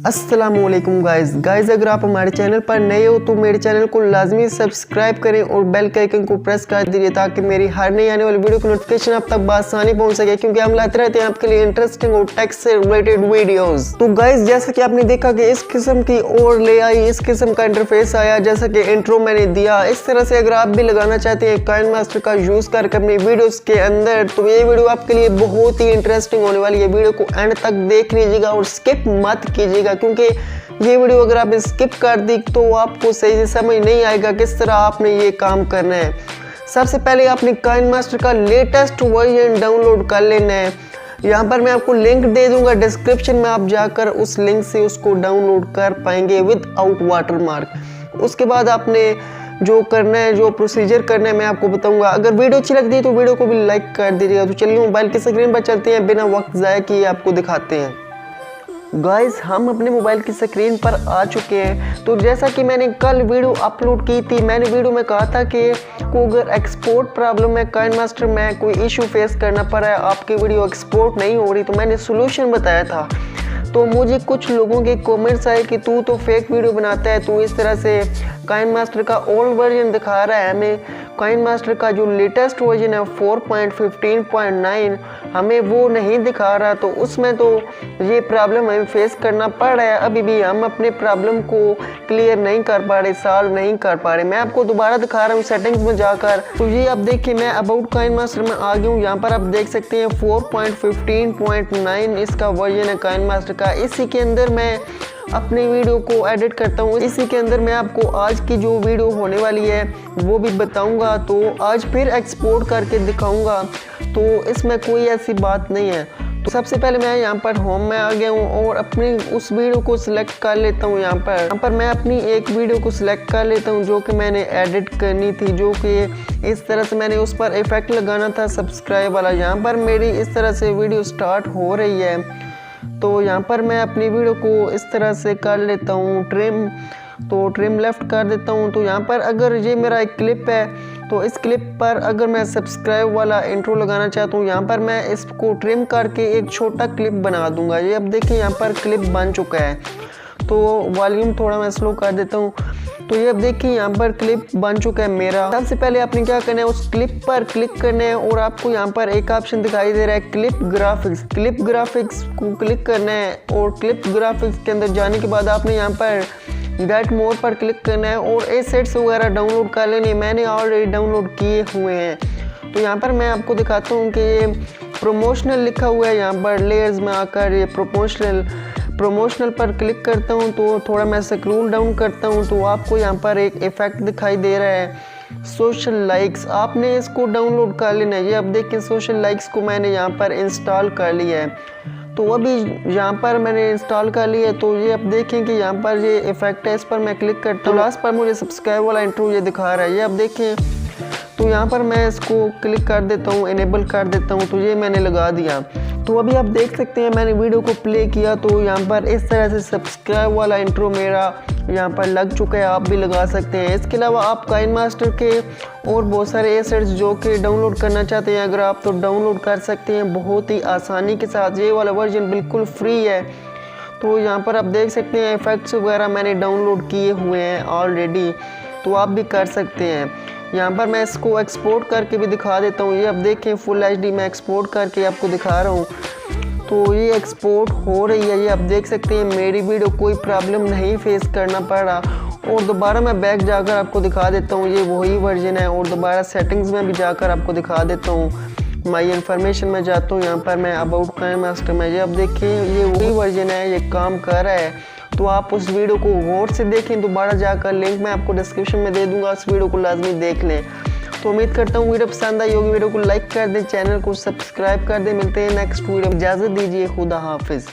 अस्सलामुअलैकुम गाइस अगर आप हमारे चैनल पर नए हो तो मेरे चैनल को लाजमी सब्सक्राइब करें और बेल के आइकन को प्रेस कर दीजिए ताकि मेरी हर नई आने वाली वीडियो की नोटिफिकेशन आप तक बआसानी पहुंच सके, क्योंकि हम लाते रहते हैं आपके लिए इंटरेस्टिंग और टेक से रिलेटेड वीडियोस। तो गाइस जैसा कि आपने देखा कि इस किस्म की और ले आई, इस किस्म का इंटरफेस आया जैसा कि इंट्रो मैंने दिया। इस तरह से अगर आप भी लगाना चाहते हैं काइनमास्टर का यूज करके अपनी वीडियोस के अंदर, तो ये वीडियो आपके लिए बहुत ही इंटरेस्टिंग होने वाली है। वीडियो को एंड तक देख लीजिएगा और स्किप मत कीजिएगा, क्योंकि ये वीडियो अगर आप स्किप कर दी तो आपको सही से समझ नहीं आएगा किस तरह आपने ये काम करना है। सबसे पहले आपने काइनमास्टर का लेटेस्ट वर्जन डाउनलोड कर लेना है। यहाँ पर मैं आपको लिंक दे दूंगा डिस्क्रिप्शन में, आप जाकर उस लिंक से उसको डाउनलोड कर पाएंगे विदाउट वाटरमार्क। उसके बाद आपने जो करना है, जो प्रोसीजर करना है मैं आपको बताऊंगा। अगर वीडियो अच्छी लगती है तो वीडियो को भी लाइक कर दीजिएगा। तो चलिए मोबाइल की स्क्रीन पर चलते हैं, बिना वक्त ज़ाया किए आपको दिखाते हैं। गाइस हम अपने मोबाइल की स्क्रीन पर आ चुके हैं। तो जैसा कि मैंने कल वीडियो अपलोड की थी, मैंने वीडियो में कहा था कि को अगर एक्सपोर्ट प्रॉब्लम है, काइनमास्टर में कोई इशू फेस करना पड़ा है, आपकी वीडियो एक्सपोर्ट नहीं हो रही, तो मैंने सोल्यूशन बताया था। तो मुझे कुछ लोगों के कमेंट्स आए कि तू तो फेक वीडियो बनाता है, तू इस तरह से काइनमास्टर का ओल्ड वर्जन दिखा रहा है, हमें काइनमास्टर का जो लेटेस्ट वर्जन है 4.15.9 हमें वो नहीं दिखा रहा। तो उसमें तो ये प्रॉब्लम हमें फेस करना पड़ रहा है। अभी भी हम अपने प्रॉब्लम को क्लियर नहीं कर पा रहे, सॉल्व नहीं कर पा रहे। मैं आपको दोबारा दिखा रहा हूँ सेटिंग्स में जाकर। तो ये आप देखिए मैं अबाउट काइनमास्टर में आ गया हूँ। यहाँ पर आप देख सकते हैं 4.15.9 इसका वर्जन है काइनमास्टर का। इसी के अंदर मैं अपनी वीडियो को एडिट करता हूँ। इसी के अंदर मैं आपको आज की जो वीडियो होने वाली है वो भी बताऊँगा। तो आज फिर एक्सपोर्ट करके दिखाऊँगा, तो इसमें कोई ऐसी बात नहीं है। तो सबसे पहले मैं यहाँ पर होम में आ गया हूँ और अपनी उस वीडियो को सिलेक्ट कर लेता हूँ। यहाँ पर मैं अपनी एक वीडियो को सिलेक्ट कर लेता हूँ जो कि मैंने एडिट करनी थी, जो कि इस तरह से मैंने उस पर इफेक्ट लगाना था सब्सक्राइब वाला। यहाँ पर मेरी इस तरह से वीडियो स्टार्ट हो रही है। तो यहाँ पर मैं अपनी वीडियो को इस तरह से कर लेता हूँ ट्रिम, तो ट्रिम लेफ्ट कर देता हूँ। तो यहाँ पर अगर ये मेरा एक क्लिप है, तो इस क्लिप पर अगर मैं सब्सक्राइब वाला इंट्रो लगाना चाहता हूँ, यहाँ पर मैं इसको ट्रिम करके एक छोटा क्लिप बना दूंगा। ये अब देखिए यहाँ पर क्लिप बन चुका है। तो वॉल्यूम थोड़ा मैं स्लो कर देता हूँ। तो ये अब देखिए यहाँ पर क्लिप बन चुका है मेरा। सबसे पहले आपने क्या करना है, उस क्लिप पर क्लिक करना है और आपको यहाँ पर एक ऑप्शन दिखाई दे रहा है क्लिप ग्राफिक्स। क्लिप ग्राफिक्स को क्लिक करना है और क्लिप ग्राफिक्स के अंदर जाने के बाद आपने यहाँ पर गेट मोर पर क्लिक करना है और एसेट्स वगैरह डाउनलोड कर लेने। मैंने ऑलरेडी डाउनलोड किए हुए हैं। तो यहाँ पर मैं आपको दिखाता हूँ कि ये प्रोमोशनल लिखा हुआ है। यहाँ पर लेयर्स में आकर ये प्रोमोशनल पर क्लिक करता हूँ, तो थोड़ा मैं स्क्रॉल डाउन करता हूँ, तो आपको यहाँ पर एक इफेक्ट दिखाई दे रहा है सोशल लाइक्स। आपने इसको डाउनलोड कर लेना है। ये अब देखिए सोशल लाइक्स को मैंने यहाँ पर इंस्टॉल कर लिया है। तो अभी यहाँ पर मैंने इंस्टॉल कर लिया है। तो ये अब देखें कि यहाँ पर ये इफेक्ट है, इस पर मैं क्लिक करता हूँ। लास्ट पर मुझे सब्सक्राइब वाला इंट्रो ये दिखा रहा है। ये अब देखें, तो यहाँ पर मैं इसको क्लिक कर देता हूँ, इनेबल कर देता हूँ। तो ये मैंने लगा दिया। तो अभी आप देख सकते हैं मैंने वीडियो को प्ले किया, तो यहाँ पर इस तरह से सब्सक्राइब वाला इंट्रो मेरा यहाँ पर लग चुका है। आप भी लगा सकते हैं। इसके अलावा आप काइनमास्टर के और बहुत सारे एसेट्स जो कि डाउनलोड करना चाहते हैं अगर आप, तो डाउनलोड कर सकते हैं बहुत ही आसानी के साथ। ये वाला वर्जन बिल्कुल फ्री है। तो यहाँ पर आप देख सकते हैं इफेक्ट्स वगैरह मैंने डाउनलोड किए हुए हैं ऑलरेडी, तो आप भी कर सकते हैं। यहाँ पर मैं इसको एक्सपोर्ट करके भी दिखा देता हूँ। ये अब देखें फुल HD में एक्सपोर्ट करके आपको दिखा रहा हूँ। तो ये एक्सपोर्ट हो रही है। ये आप देख सकते हैं मेरी वीडियो कोई प्रॉब्लम नहीं फेस करना पड़ा। और दोबारा मैं बैक जाकर आपको दिखा देता हूँ, ये वही वर्जन है। और दोबारा सेटिंग्स में भी जाकर आपको दिखा देता हूँ। माई इन्फॉर्मेशन में जाता हूँ, यहाँ पर मैं अबाउट काइनमास्टर में। ये अब देखिए ये वही वर्जन है, ये काम कर रहा है। तो आप उस वीडियो को गौर से देखें, दोबारा जाकर लिंक मैं आपको डिस्क्रिप्शन में दे दूंगा, उस वीडियो को लाजमी देख लें। तो उम्मीद करता हूँ वीडियो पसंद आई होगी। वीडियो को लाइक कर दें, चैनल को सब्सक्राइब कर दें। मिलते हैं नेक्स्ट वीडियो में। इजाज़त दीजिए, खुदा हाफिज़।